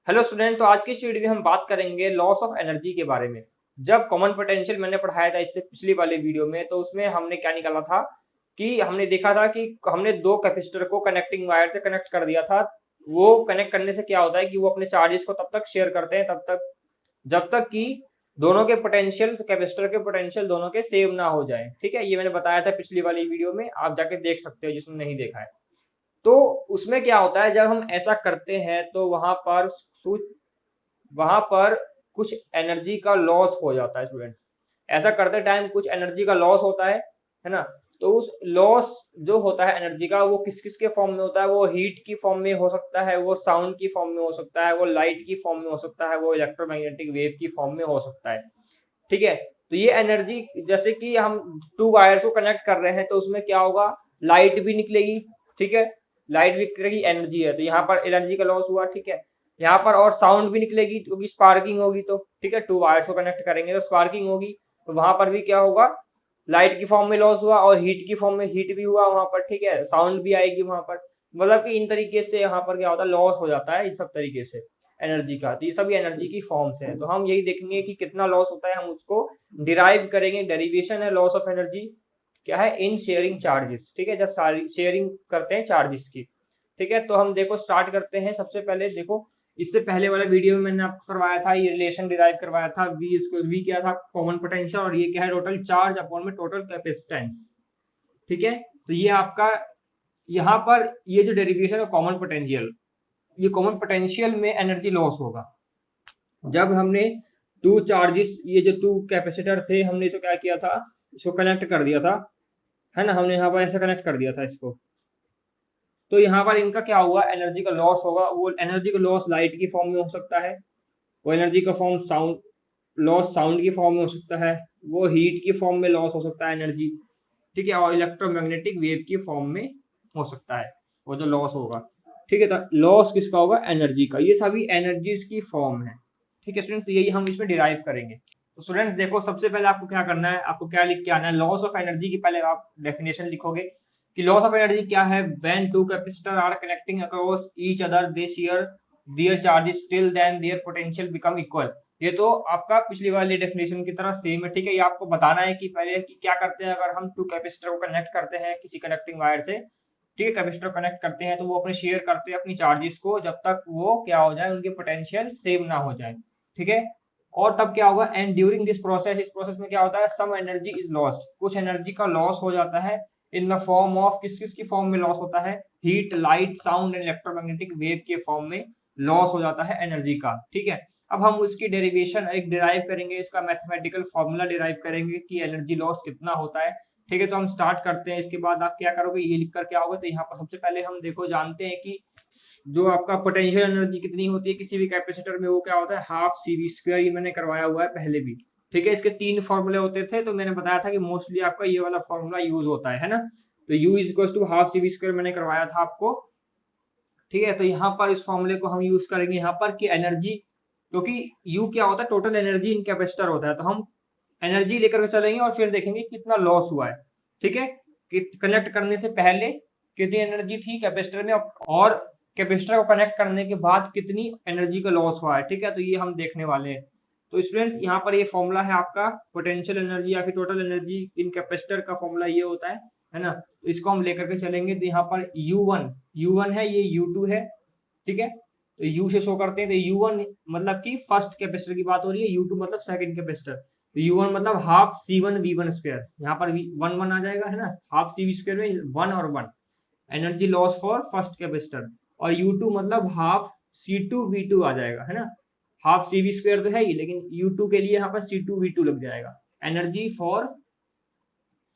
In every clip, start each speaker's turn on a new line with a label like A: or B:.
A: Hello student, तो आज की इस वीडियो में हम बात करेंगे लॉस ऑफ एनर्जी के बारे में। जब कॉमन पोटेंशियल मैंने पढ़ाया था इससे पिछली वाले वीडियो में, तो उसमें हमने क्या निकाला था कि हमने देखा था कि हमने दो कैपेसिटर को कनेक्टिंग वायर से कनेक्ट कर दिया था। वो कनेक्ट करने से क्या होता है कि वो अपने चार्जेस को तब तक शेयर करते हैं, तब तक जब तक कि दोनों के पोटेंशियल, कैपेसिटर के पोटेंशियल दोनों के सेम ना हो जाए। ठीक है, ये मैंने बताया था पिछली वाली वीडियो में, आप जाके देख सकते हो जिसने नहीं देखा है। तो उसमें क्या होता है, जब हम ऐसा करते हैं तो वहां पर कुछ एनर्जी का लॉस हो जाता है स्टूडेंट्स। ऐसा करते टाइम कुछ एनर्जी का लॉस होता है ना। तो उस लॉस जो होता है एनर्जी का, वो किस किस के फॉर्म में होता है? वो हीट की फॉर्म में हो सकता है, वो साउंड की फॉर्म में हो सकता है, वो लाइट की फॉर्म में हो सकता है, वो इलेक्ट्रोमैग्नेटिक वेव की फॉर्म में हो सकता है। ठीक है, तो ये एनर्जी, जैसे कि हम टू वायर्स को कनेक्ट कर रहे हैं तो उसमें क्या होगा, लाइट भी निकलेगी। ठीक है, लाइट भी निकलेगी, एनर्जी है, तो यहाँ पर एनर्जी का लॉस हुआ। ठीक है, यहाँ पर और साउंड भी निकलेगी क्योंकि स्पार्किंग होगी। तो ठीक है, टू वायर्स को कनेक्ट करेंगे तो स्पार्किंग होगी, तो वहां पर भी क्या होगा, लाइट की फॉर्म में लॉस हुआ और हीट की फॉर्म में हीट भी हुआ वहां पर। ठीक है, साउंड भी आएगी वहां पर। मतलब कि इन तरीके से यहाँ पर क्या होता है, लॉस हो जाता है इन सब तरीके से एनर्जी का। तो ये सभी एनर्जी की फॉर्म्स हैं, तो हम यही देखेंगे कि कितना लॉस होता है, हम उसको डिराइव करेंगे। डेरिवेशन है लॉस ऑफ एनर्जी, क्या है, इन शेयरिंग चार्जेस। ठीक है, जब सारी शेयरिंग करते हैं चार्जेस की। ठीक है, तो हम देखो स्टार्ट करते हैं। सबसे पहले देखो, इससे पहले वाला वीडियो में मैंने आपको करवाया था, ये रिलेशन डिराइव करवाया था। वी इसको वी क्या था, कॉमन पोटेंशियल, और ये क्या है, टोटल चार्ज अपॉन में टोटल कैपेसिटेंस। ठीक है, तो ये आपका यहाँ पर ये जो डेरिवेशन है कॉमन पोटेंशियल, ये कॉमन पोटेंशियल में एनर्जी लॉस होगा जब हमने टू चार्जेस, ये जो टू कैपेसिटर थे, हमने इसको क्या किया था, इसको कनेक्ट कर दिया था, है ना। हमने यहाँ पर ऐसे कनेक्ट कर दिया था इसको। तो यहाँ पर इनका क्या हुआ, एनर्जी का लॉस होगा। वो एनर्जी का लॉस लाइट की फॉर्म में हो सकता है, वो एनर्जी का फॉर्म साउंड लॉस साउंड की फॉर्म में हो सकता है, वो हीट की फॉर्म में लॉस हो सकता है एनर्जी। ठीक है, और इलेक्ट्रोमैग्नेटिक वेव की फॉर्म में हो सकता है वो जो लॉस होगा। ठीक है, तो लॉस किसका होगा, एनर्जी का। ये सभी एनर्जीज की फॉर्म है। ठीक है स्टूडेंट्स, यही हम इसमें डिराइव करेंगे। तो स्टूडेंट्स देखो, सबसे पहले आपको क्या करना है, आपको क्या लिख के आना है, लॉस ऑफ एनर्जी की पहले आप डेफिनेशन लिखोगे कि लॉस ऑफ एनर्जी क्या है। When two capacitor are connecting across each other they share their charges till then their potential become equal. ये तो आपका पिछली वाली डेफिनेशन की तरह सेम है। ठीक है, ये आपको बताना है कि पहले कि क्या करते हैं अगर हम टू कैपेसिटर को कनेक्ट करते हैं किसी कनेक्टिंग वायर से। ठीक है, कैपेसिटर कनेक्ट करते हैं तो वो अपने शेयर करते हैं अपनी चार्जेस को, जब तक वो क्या हो जाए, उनके पोटेंशियल सेम ना हो जाए। ठीक है, और तब क्या होगा, एंड ड्यूरिंग दिस प्रोसेस, इस प्रोसेस में क्या होता है, सम एनर्जी इज लॉस्ट, कुछ एनर्जी का लॉस हो जाता है। इन द फॉर्म ऑफ, किस किस की फॉर्म में लॉस होता है, heat, light, sound and electromagnetic wave के फॉर्म में लॉस हो जाता है एनर्जी का। ठीक है, अब हम उसकी डेरिवेशन एक डिराइव करेंगे, इसका मैथमेटिकल फॉर्मूला डिराइव करेंगे कि एनर्जी लॉस कितना होता है। ठीक है, तो हम स्टार्ट करते हैं। इसके बाद आप क्या करोगे, ये लिख कर क्या होगा, तो यहाँ पर सबसे पहले हम देखो जानते हैं कि जो आपका पोटेंशियल एनर्जी कितनी होती है किसी भी कैपेसिटर में, वो क्या होता है, हाफ सी वी स्क्वायर। ये मैंने करवाया हुआ है पहले भी। ठीक है, इसके तीन फॉर्मूले होते थे, तो मैंने बताया था कि मोस्टली आपका ये वाला फॉर्मूला यूज होता है ना। तो U is equal to half C V square मैंने करवाया था आपको। ठीक है, तो यहाँ पर इस फॉर्मूले को हम यूज करेंगे यहाँ पर कि एनर्जी, क्योंकि यू क्या होता है, टोटल एनर्जी इन कैपेसिटर होता है, तो हम एनर्जी लेकर के चलेंगे और फिर देखेंगे कितना लॉस हुआ है। ठीक है, कि कनेक्ट करने से पहले कितनी एनर्जी थी कैपेसिटर में, और कैपेसिटर को कनेक्ट करने के बाद कितनी एनर्जी का लॉस हुआ है। ठीक है, तो ये हम देखने वाले हैं। तो स्टूडेंट्स यहाँ पर ये फॉर्मूला है आपका पोटेंशियल एनर्जी या फिर टोटल एनर्जी इन कैपेसिटर का फॉर्मूला ये होता है ना। तो इसको हम लेकर के चलेंगे, तो यहाँ पर U1 है, ये U2 है। ठीक है, तो U से शो करते हैं, तो U1 मतलब कि फर्स्ट कैपेसिटर की बात हो रही है, U2 मतलब सेकंड कैपेसिटर। तो U1 मतलब हाफ C1 V1 स्क्वायर, यहाँ पर वन वन आ जाएगा, है ना। हाफ CV स्क्वायर में वन और one, energy loss for first capacitor. और U2 मतलब हाफ C2 V2 आ जाएगा, है ना। हाफ CV स्क्वायर तो है ही, लेकिन U2 के लिए यहाँ पर C2 V2 लग जाएगा, एनर्जी फॉर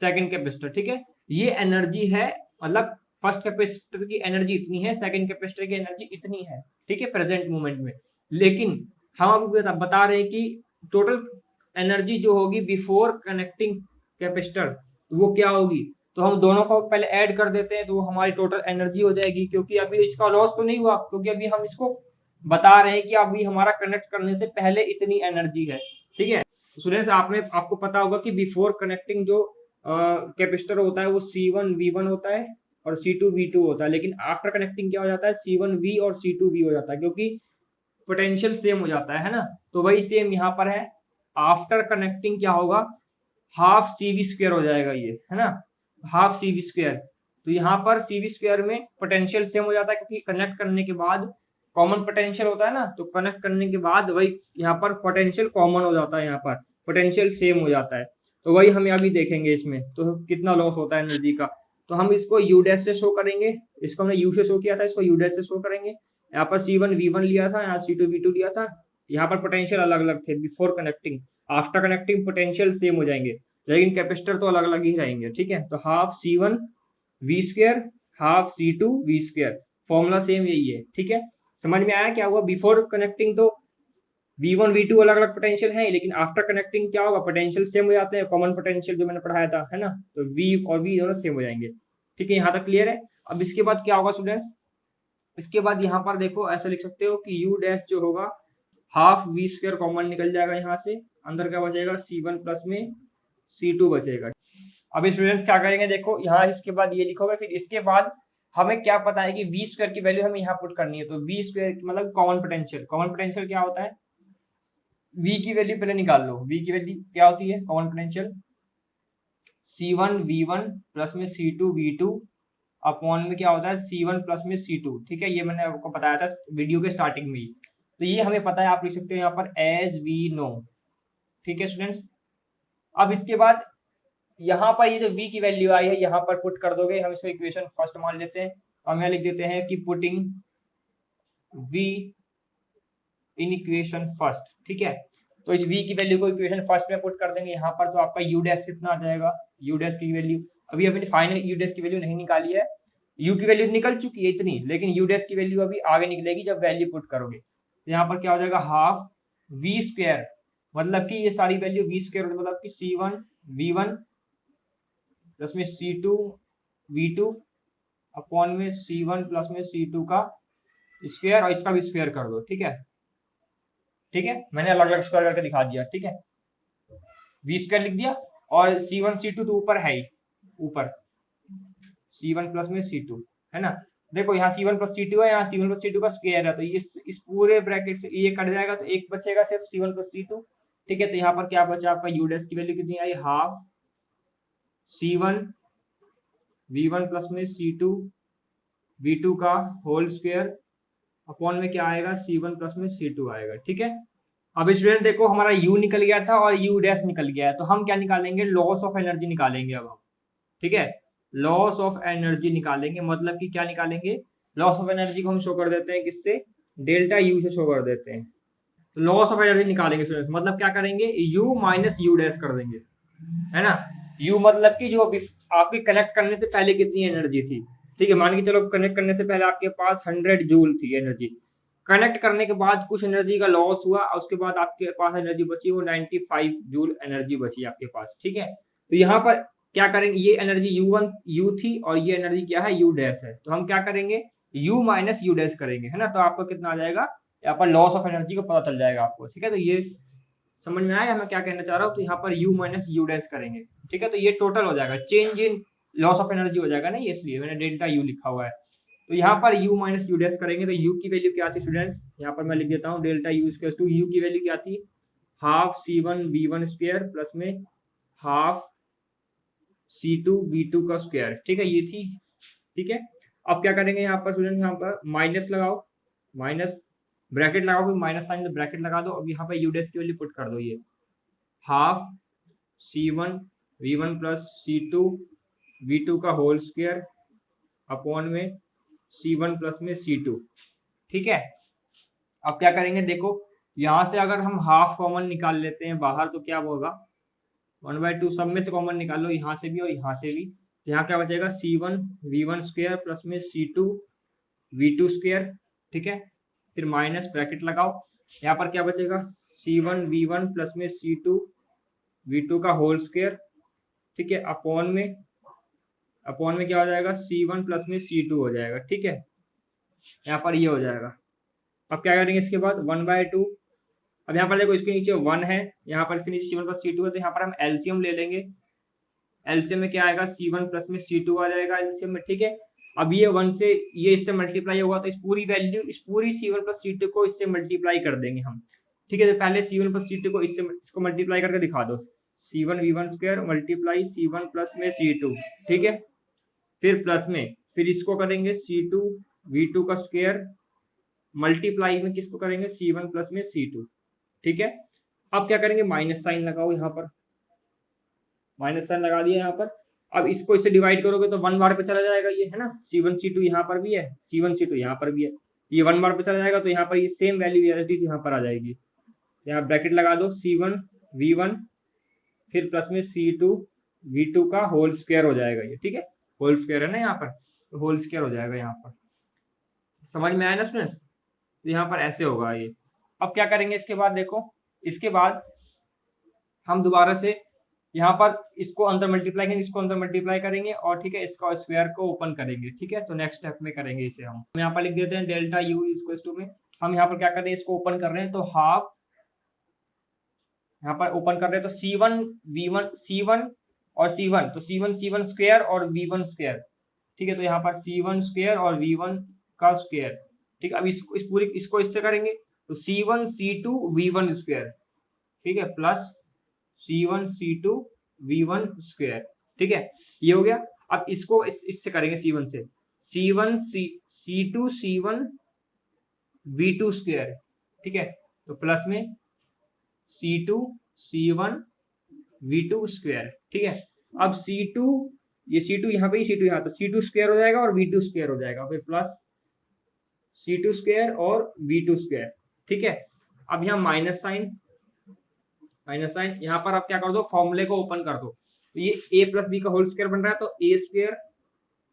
A: सेकंड कैपेसिटर। ठीक है, ये एनर्जी है, मतलब फर्स्ट कैपेसिटर की एनर्जी इतनी है, सेकंड कैपेसिटर की एनर्जी इतनी है। ठीक है, प्रेजेंट मोमेंट में। लेकिन हम आपको बता रहे हैं कि टोटल एनर्जी जो होगी बिफोर कनेक्टिंग कैपेसिटर, वो क्या होगी। तो हम दोनों को पहले ऐड कर देते हैं, तो वो हमारी टोटल एनर्जी हो जाएगी, क्योंकि अभी इसका लॉस तो नहीं हुआ, क्योंकि अभी हम इसको बता रहे हैं कि अभी हमारा कनेक्ट करने से पहले इतनी एनर्जी है। ठीक है, स्टूडेंट्स आपको पता होगा कि बिफोर कनेक्टिंग जो कैपेसिटर होता है वो C1 V1 होता है और C2 V2 होता है, लेकिन आफ्टर कनेक्टिंग क्या हो जाता है, C1 V और C2 V हो जाता है, क्योंकि पोटेंशियल सेम हो जाता है ना। तो वही सेम यहाँ पर है, आफ्टर कनेक्टिंग क्या होगा, हाफ सी वी स्क्वायर हो जाएगा ये, है ना, हाफ सी वी स्क्वायर। तो यहाँ पर सी वी स्क्वायर में पोटेंशियल सेम हो जाता है, क्योंकि कनेक्ट करने के बाद कॉमन पोटेंशियल होता है ना, तो कनेक्ट करने के बाद वही यहाँ पर पोटेंशियल कॉमन हो जाता है, यहाँ पर पोटेंशियल सेम हो जाता है। तो वही हम अभी देखेंगे इसमें, तो कितना लॉस होता है एनर्जी का। तो हम इसको यू डैश से शो करेंगे, इसको हमने यू से शो किया था, इसको यू डैश से शो करेंगे। यहाँ पर C1 V1 लिया था, यहाँ C2 V2 लिया था। यहाँ पर पोटेंशियल अलग अलग थे before connecting, after connecting potential same हो जाएंगे, लेकिन कैपेसिटर तो अलग अलग ही रहेंगे, ठीक है। तो half C1 V square half C2 V square, formula same यही है, ठीक है। समझ में आया क्या हुआ, बिफोर कनेक्टिंग तो V1 V2 अलग अलग पोटेंशियल है, लेकिन आफ्टर कनेक्टिंग क्या होगा, पोटेंशियल सेम हो जाते हैं, कॉमन पोटेंशियल जो मैंने पढ़ाया था, है ना। तो V और V दोनों सेम हो जाएंगे, ठीक है। यहाँ तक क्लियर है। अब इसके बाद क्या होगा स्टूडेंट्स, इसके बाद यहाँ पर देखो ऐसा लिख सकते हो कि U डैश जो होगा हाफ V स्क्वायर कॉमन निकल जाएगा, यहाँ से अंदर क्या बचेगा, C1 प्लस में C2 बचेगा। अब स्टूडेंट्स क्या करेंगे, देखो यहाँ इसके बाद ये लिखोगे, फिर इसके बाद हमें क्या पता है कि V स्क्वायर की वैल्यू हमें यहाँ पुट करनी है। तो V स्क्वायर मतलब कॉमन पोटेंशियल, कॉमन पोटेंशियल क्या होता है, V की वैल्यू पहले निकाल लो। V की वैल्यू क्या होती है, common potential C1 V1 plus में C2 V2 अपॉन में क्या होता है C1 प्लस में C2, ठीक है। ये मैंने आपको बताया था वीडियो के स्टार्टिंग में ही। तो ये हमें पता है, आप लिख सकते हो यहाँ पर एज वी नो, ठीक है स्टूडेंट्स। अब इसके बाद यहाँ पर ये जो V की वैल्यू आई है यहाँ पर पुट कर दोगे, हम इसको इक्वेशन फर्स्ट मान लेते हैं। हम यहाँ लिख देते हैं कि putting V in equation first, ठीक है। तो इस V की वैल्यू को इक्वेशन फर्स्ट में पुट कर देंगे यहाँ पर, तो आपका U डैश कितना आ जाएगा, U डैश की वैल्यू अभी अपनी फाइनल U डैश की वैल्यू नहीं निकाली है, U की वैल्यू निकल चुकी है इतनी, लेकिन U डैश की वैल्यू अभी आगे निकलेगी जब वैल्यू पुट करोगे। तो यहाँ पर क्या हो जाएगा, हाफ V स्क्वायर, मतलब कि ये सारी वैल्यू V स्क्वायर मतलब कि C1 V1 प्लस में C2 V2 अपॉन में C1 प्लस में C2 का स्क्वायर और इसका भी स्क्वायर कर दो, ठीक है। ठीक है, मैंने अलग अलग स्क्वायर करके दिखा दिया, ठीक है। V स्क्वायर लिख दिया, और C1 C2 तो ऊपर है ही, ऊपर C1 प्लस में C2, है ना। देखो यहाँ C1 प्लस C2 है, यहाँ C1 प्लस C2 का स्क्वायर है, तो ये इस पूरे ब्रैकेट से ये कट जाएगा, तो एक बचेगा सिर्फ C1 प्लस C2, ठीक है। तो यहाँ पर क्या बचा आपका U डैश की वैल्यू कितनी आई, हाफ C1 V1 प्लस में C2 V2 का होल स्क्वायर अपॉन में क्या आएगा, C1 प्लस में C2 आएगा, ठीक है। अब स्टूडेंट देखो हमारा U निकल गया था और U डैश निकल गया है, तो हम क्या निकालेंगे, लॉस ऑफ एनर्जी निकालेंगे अब हम, ठीक है। लॉस ऑफ एनर्जी निकालेंगे, मतलब कि क्या निकालेंगे, लॉस ऑफ एनर्जी को हम शो कर देते हैं किससे, डेल्टा U से शो कर देते हैं। तो लॉस ऑफ एनर्जी निकालेंगे स्टूडेंट्स, मतलब क्या करेंगे, U माइनस U डैश कर देंगे, है ना। U मतलब कि जो आपकी कनेक्ट करने से पहले कितनी एनर्जी थी, ठीक है। मान के चलो कनेक्ट करने से पहले आपके पास 100 जूल थी एनर्जी, कनेक्ट करने के बाद कुछ एनर्जी का लॉस हुआ, उसके बाद आपके पास एनर्जी बची वो 95 जूल एनर्जी बची आपके पास, ठीक है। तो यहाँ पर क्या करेंगे, ये एनर्जी U1 U थी और ये एनर्जी क्या है, U डैश है, तो हम क्या करेंगे, U माइनस U डैश करेंगे, है ना। तो आपको कितना आ जाएगा, यहाँ पर लॉस ऑफ एनर्जी को पता चल जाएगा आपको, ठीक है। तो ये समझ में आया मैं क्या कहना चाह रहा हूँ। तो यहाँ पर U माइनस U डैश करेंगे, ठीक है। तो ये टोटल हो जाएगा, change in loss of energy हो जाएगा ना, ये इसलिए मैंने डेल्टा U लिखा हुआ है। तो यहाँ पर U माइनस U डैश करेंगे, तो U की वैल्यू क्या थी स्टूडेंट्स, यहाँ पर मैं लिख देता हूँ, delta U square to U की वैल्यू क्या थी, half C1 V1 square plus में हाफ C2 V2 का स्क्वायर, ठीक है, ये थी, ठीक है। अब क्या करेंगे यहाँ पर स्टूडेंट, यहाँ पर माइनस लगाओ, माइनस ब्रैकेट लगाओ, फिर माइनस साइन तो ब्रैकेट लगा दो। अब यहाँ पर U डैश की वैल्यू पुट कर दो, ये half C1 V1 plus C2 V2 का होल स्क्वायर अपॉन में C1 प्लस में C2, ठीक है। अब क्या करेंगे, देखो यहां से अगर हम हाफ कॉमन निकाल लेते हैं बाहर, तो क्या होगा, 1/2 सब में से कॉमन निकाल लो, यहाँ से भी और यहाँ से भी। तो यहाँ क्या बचेगा, C1 V1 स्क्वायर प्लस में C2 V2 स्क्वायर, ठीक है। फिर माइनस ब्रैकेट लगाओ, यहाँ पर क्या बचेगा, C1 V1 प्लस में C2 V2 का होल स्क्वायर, ठीक है, अपॉन में क्या हो जाएगा, C1 प्लस में C2 हो जाएगा, ठीक है। यहाँ पर ये हो जाएगा। अब क्या करेंगे इसके बाद, 1/2, अब यहाँ पर देखो इसके नीचे 1 है, यहाँ पर इसके नीचे C1 प्लस C2 है, तो यहाँ पर हम एलसीएम ले लेंगे। एलसीएम में क्या आएगा, C1 प्लस में C2 आ जाएगा एलसीएम में, ठीक है। अब ये 1 से ये इससे मल्टीप्लाई होगा तो इस पूरी वैल्यू, इस पूरी C1 प्लस C2 को इससे मल्टीप्लाई कर देंगे हम। ठीक है, तो पहले C1 प्लस C2 को इससे, इसको मल्टीप्लाई करके दिखा दो। C1 V1 square multiply C1 plus में C2, ठीक है, फिर प्लस में, फिर इसको करेंगे C2 V2 का स्क्वायर मल्टीप्लाई में किसको करेंगे C1 प्लस में C2, ठीक है। अब क्या करेंगे, माइनस साइन लगाओ, यहाँ पर माइनस साइन लगा दिया यहाँ पर। अब इसको इससे डिवाइड करोगे तो 1 बार पे चला जाएगा ये, है ना, C1 C2 यहाँ पर भी है, C1 C2 यहाँ पर भी है, ये 1 बार पे चला जाएगा तो यहाँ पर ये सेम वैल्यू यहाँ पर आ जाएगी। यहाँ ब्रैकेट लगा दो, C1 V1 फिर प्लस में C2 V2 का होल स्क्वायर हो जाएगा ये, ठीक है, होल स्क्वायर है ना यहाँ पर, तो होल स्क्वायर हो जाएगा यहाँ पर। समझ में आया ना स्टूडेंट्स, तो यहाँ पर ऐसे होगा ये। अब क्या करेंगे इसके बाद, देखो इसके बाद हम दोबारा से यहाँ पर इसको अंदर मल्टीप्लाई करेंगे, इसको अंदर मल्टीप्लाई करेंगे और ठीक है, इसका स्क्वायर को ओपन करेंगे, ठीक है। तो नेक्स्ट स्टेप में करेंगे इसे हम यहाँ पर लिख देते हैं डेल्टा यू इक्वल्स टू में, हम यहाँ पर क्या कर रहे हैं, इसको ओपन कर रहे हैं तो हाफ, यहाँ पर ओपन कर रहे हैं तो C1 V1 C1 और C1, तो C1 C1 स्क्वायर और V1 स्क्वायर, ठीक है, तो यहाँ पर C1 स्क्वायर और V1 का स्क्वायर, ठीक है। अब इसको इस पूरी इसको इससे करेंगे तो C1 C2 V1 स्क्वायर, ठीक है, plus C1 C2 V1 square, ठीक है, ये हो गया। अब इसको इससे करेंगे C1 से, C1 C2 C1 V2 square, ठीक है, तो प्लस में C2 C1 V2 स्क्वायर, ठीक है। अब C2, ये C2 यहाँ पे, C2 यहाँ, तो C2 स्क्वायर हो जाएगा और V2 स्क्वायर हो जाएगा, फिर प्लस C2 स्क्वायर और V2 स्क्वायर, ठीक है। अब यहाँ माइनस साइन, माइनस साइन, यहाँ पर आप क्या कर दो, फॉर्मूले को ओपन कर दो, तो ये a प्लस बी का होल स्क्वायर बन रहा है, तो a स्क्वायर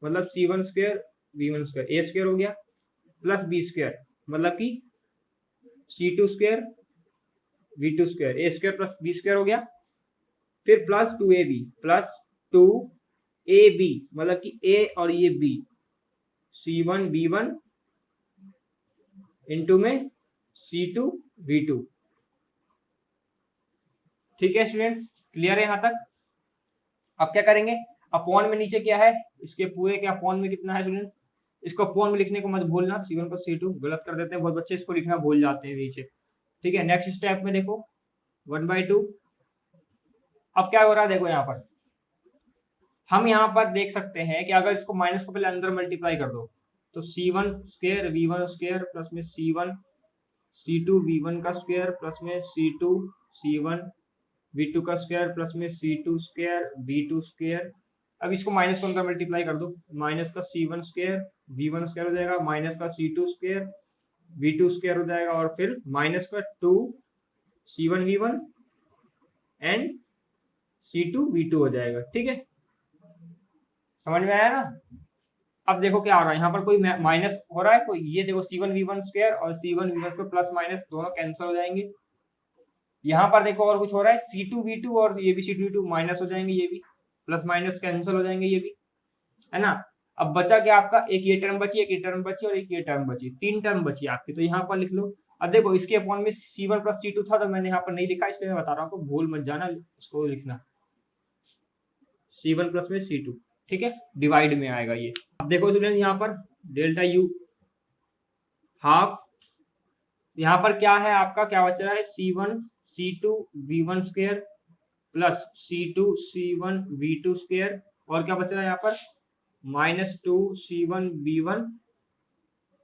A: मतलब C1 square V1 square, a square हो गया, प्लस b स्क्वायर मतलब कि C2 square V2 square, a square plus b square हो गया, फिर प्लस 2ab प्लस 2ab मतलब कि a और ये b, C1 V1 इंटू में C2 V2, ठीक है स्टूडेंट्स, क्लियर है यहाँ तक। अब क्या करेंगे, अपॉन में नीचे क्या है, इसके पूरे के अपॉन में कितना है स्टूडेंट, इसको अपॉन में लिखने को मत भूलना, C1 पर C2 गलत कर देते हैं बहुत बच्चे, इसको लिखना भूल जाते हैं नीचे, ठीक है। नेक्स्ट स्टेप में देखो 1/2। अब क्या हो रहा है, देखो यहाँ पर हम यहाँ पर देख सकते हैं कि अगर इसको माइनस को पहले अंदर मल्टीप्लाई कर दो तो C1 square V1 square plus में C1 C2 V1 का स्क्वायर प्लस में C2 C1 V2 का स्क्वायर प्लस में C2 स्क्वायर V2 स्क्वायर। अब इसको माइनस को अंदर मल्टीप्लाई कर दो, माइनस का C1 स्क्वायर V1 स्क्वायर हो जाएगा, माइनस का C2 स्क्वायर V2 स्क्वायर हो जाएगा, और फिर माइनस का 2 C1 V1 and C2 V2 हो जाएगा, ठीक है, समझ में आया ना। अब देखो क्या हो रहा है, यहाँ पर कोई माइनस हो रहा है कोई, ये देखो C1 V1 स्क्वायर और C1 V1 square plus minus दोनों कैंसिल हो जाएंगे। यहाँ पर देखो और कुछ हो रहा है, C2 V2 और ये भी C2 V2 माइनस हो जाएंगे, ये भी प्लस माइनस कैंसिल हो जाएंगे, ये भी, है ना। अब बचा क्या आपका, एक ये टर्म बची, एक ये टर्म बची और एक ये टर्म बची, 3 टर्म बची आपकी, तो यहाँ पर लिख लो। अब देखो इसके अपॉन में C1 प्लस C2 था तो मैंने यहाँ पर नहीं लिखा, इसलिए मैं बता रहा हूँ, भूल मत जाना, उसको लिखना C1 प्लस में C2, ठीक है, डिवाइड में आएगा ये। अब देखो स्टूडेंट यहाँ पर डेल्टा यू हाफ, यहाँ पर क्या है आपका, क्या बच रहा है, C1 C2 V1 square plus C2 C1 V2 square, और क्या बच रहा है यहाँ पर -2 C1 V1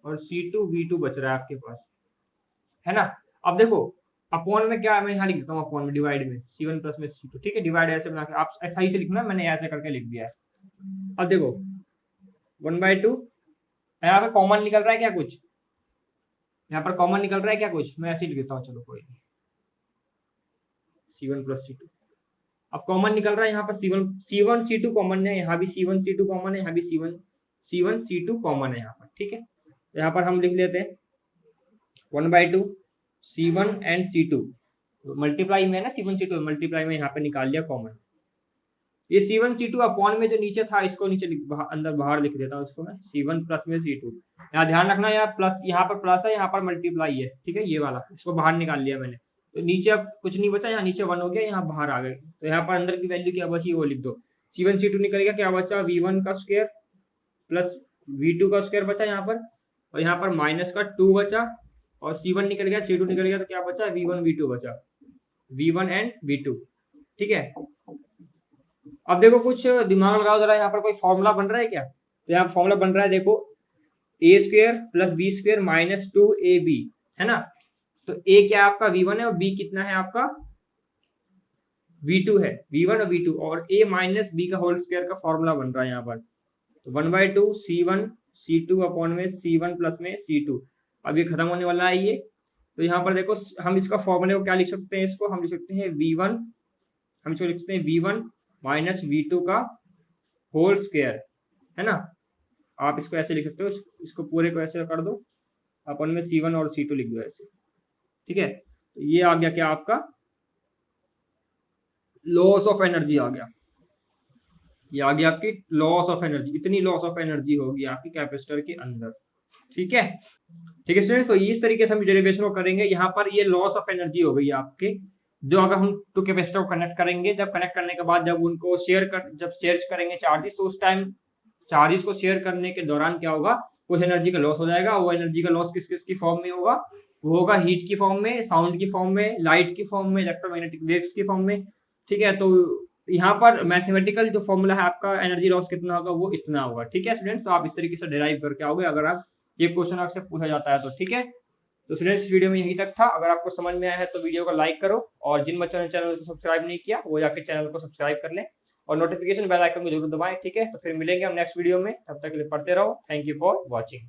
A: और C2 V2 बच रहा है आपके पास, है ना। अब देखो अपॉन में क्या, मैं यहाँ लिख देता हूँ अपॉन में, डिवाइड में C1 प्लस में C2, ठीक है, डिवाइड ऐसे बना के आप सही से लिखना, मैंने ऐसे करके लिख दिया है। अब देखो 1/2, यहाँ पे कॉमन निकल रहा है क्या कुछ, यहाँ पर कॉमन निकल रहा है क्या कुछ, मैं ऐसे ही लिख देता हूँ, चलो कोई नहीं, C1 प्लस C2, अब कॉमन निकल रहा है यहाँ पर C1 C2 कॉमन है, यहाँ भी C1 C2 कॉमन है, यहाँ भी C1 C2 कॉमन है यहाँ पर, ठीक है। तो यहाँ पर हम लिख लेते हैं 1/2 C1 एंड C2, मल्टीप्लाई में है ना, C1 C2 मल्टीप्लाई में यहाँ पे निकाल लिया कॉमन, ये C1 C2 अपॉन में जो नीचे था इसको नीचे अंदर बाहर लिख देता हूँ इसको मैं, C1 प्लस में C2, यहाँ ध्यान रखना, यहाँ प्लस, यहाँ पर प्लस है, यहाँ पर मल्टीप्लाई है, ठीक है, ये वाला, इसको बाहर निकाल लिया मैंने, तो नीचे अब कुछ नहीं बचा, यहाँ नीचे 1 हो गया, यहाँ बाहर आ गए, तो यहाँ पर अंदर की वैल्यू क्या बची वो लिख दो, C1 C2 निकल गया, क्या बचा V1 का स्क्वायर प्लस V2 का स्क्वायर बचा यहाँ पर, और यहाँ पर माइनस का 2 बचा, और C1 निकल गया, C2 निकल गया, तो क्या बचा, V1 V2 बचा, V1 एंड V2। ठीक है, अब देखो कुछ दिमाग लगाओ जरा, यहाँ पर कोई फॉर्मूला बन रहा है क्या? तो यहाँ फॉर्मूला बन रहा है, देखो A square plus B square minus 2ab, है ना। तो ए क्या आपका V1 है, और बी कितना है आपका V2 है, V1 और V2, और a माइनस बी का होल स्क्वायर का फॉर्मूला बन रहा है यहाँ पर। तो 1/2 C1 C2 अपॉन में C1 प्लस में C2। अब ये खत्म होने वाला है ये। तो यहाँ पर देखो हम इसका फॉर्मूले को क्या लिख सकते हैं, इसको हम लिख सकते हैं V1, हम इसको लिख सकते हैं V1 माइनस V2 का होल स्क्वायर, है ना। आप इसको ऐसे लिख सकते हो, इसको पूरे को ऐसे कर दो, अपन में C1 और C2 लिख दो ऐसे। ठीक है, तो ये आ गया क्या आपका लॉस ऑफ एनर्जी आ गया, ये आ गया आपकी लॉस ऑफ एनर्जी, इतनी लॉस ऑफ एनर्जी होगी आपकी कैपेसिटर के अंदर। ठीक है, ठीक है स्टूडेंट, तो इस तरीके से हम डेरिवेशन को करेंगे। यहाँ पर ये लॉस ऑफ एनर्जी हो गई आपके, जो अगर हम टू कैपेसिटर को कनेक्ट करेंगे, जब कनेक्ट करने के बाद जब उनको जब शेयर करेंगे चार्जेस, तो उस टाइम चार्जेस को शेयर करने के दौरान क्या होगा, कुछ एनर्जी का लॉस हो जाएगा। वो एनर्जी का लॉस किस किस की फॉर्म में होगा, वो होगा हीट की फॉर्म में, साउंड की फॉर्म में, लाइट की फॉर्म में, इलेक्ट्रोमैग्नेटिक वेव्स की फॉर्म में। ठीक है, तो यहाँ पर मैथमेटिकल जो फॉर्मूला है आपका एनर्जी लॉस कितना होगा, वो इतना होगा। ठीक है स्टूडेंट्स, तो आप इस तरीके से डिराइव करके आओगे अगर आप ये क्वेश्चन आपसे पूछा जाता है तो। ठीक है, तो स्टूडेंट्स वीडियो में यही तक था। अगर आपको समझ में आया है तो वीडियो को लाइक करो, और जिन बच्चों ने चैनल को सब्सक्राइब नहीं किया वो जाकर चैनल को सब्सक्राइब कर लें, और नोटिफिकेशन बेल आइकन को जरूर दबाएं। ठीक है, तो फिर मिलेंगे हम नेक्स्ट वीडियो में, तब तक के लिए पढ़ते रहो। Thank you for watching.